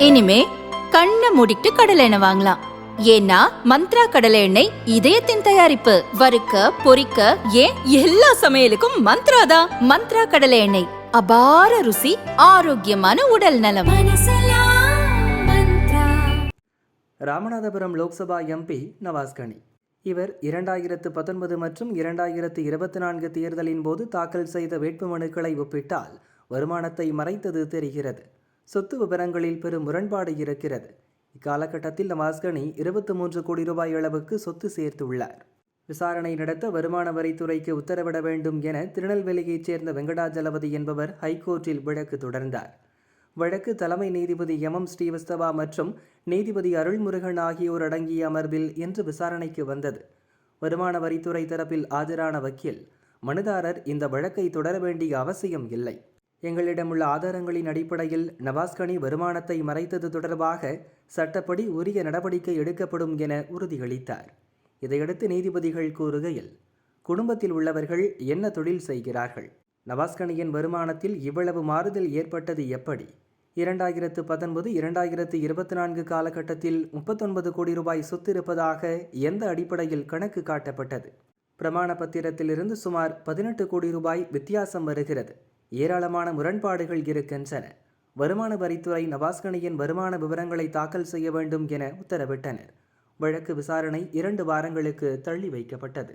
இனிமே கண்ணை மூடிட்டு கடலை எண்ணெய் வாங்கலாம். ஏன்னா மந்த்ரா கடலை எண்ணெய் இதயத்தின் தயாரிப்பு. வறுக்க பொரிக்க ஏன் எல்லா சமையலுக்கும் மந்த்ரா தான். மந்த்ரா கடலை எண்ணெய், அபார ருசி, ஆரோக்கியமான உடல் நலம். ராமநாதபுரம் லோக்சபா எம்பி நவாஸ் கனி. இவர் 2019 மற்றும் 2024 தேர்தலின் போது தாக்கல் செய்த வேட்புமனுக்களை ஒப்பிட்டால் வருமானத்தை மறைத்தது தெரிகிறது. சொத்து விவரங்களில் பெரும் முரண்பாடு இருக்கிறது. இக்காலகட்டத்தில் நவாஸ் கனி 23 கோடி ரூபாய் அளவுக்கு சொத்து சேர்த்துள்ளார். விசாரணை நடத்த வருமான வரித்துறைக்கு உத்தரவிட வேண்டும் என திருநெல்வேலியைச் சேர்ந்த வெங்கடாஜலபதி என்பவர் ஹைகோர்ட்டில் வழக்கு தொடர்ந்தார். வழக்கு தலைமை நீதிபதி எம் ஸ்ரீவஸ்தவா மற்றும் நீதிபதி அருள்முருகன் ஆகியோர் அடங்கிய அமர்வில் இன்று விசாரணைக்கு வந்தது. வருமான வரித்துறை தரப்பில் ஆஜரான வக்கீல், மனுதாரர் இந்த வழக்கை தொடர வேண்டிய அவசியம் இல்லை. எங்களிடமுள்ள ஆதாரங்களின் அடிப்படையில் நவாஸ் கனி வருமானத்தை மறைத்தது தொடர்பாக சட்டப்படி உரிய நடவடிக்கை எடுக்கப்படும் என உறுதியளித்தார். இதையடுத்து நீதிபதிகள் கூறுகையில், குடும்பத்தில் உள்ளவர்கள் என்ன தொழில் செய்கிறார்கள்? நவாஸ் கனியின் வருமானத்தில் இவ்வளவு மாறுதல் ஏற்பட்டது எப்படி? 2019, 2024 காலகட்டத்தில் 39 கோடி ரூபாய் சொத்து இருப்பதாக எந்த அடிப்படையில் கணக்கு காட்டப்பட்டது? பிரமாண பத்திரத்திலிருந்து சுமார் 18 கோடி ரூபாய் வித்தியாசம் வருகிறது. ஏராளமான முரண்பாடுகள் இருக்கின்றன. வருமான வரித்துறை நவாஸ் கனியின் வருமான விவரங்களை தாக்கல் செய்ய வேண்டும் என உத்தரவிட்டனர். வழக்கு விசாரணை 2 வாரங்களுக்கு தள்ளி வைக்கப்பட்டது.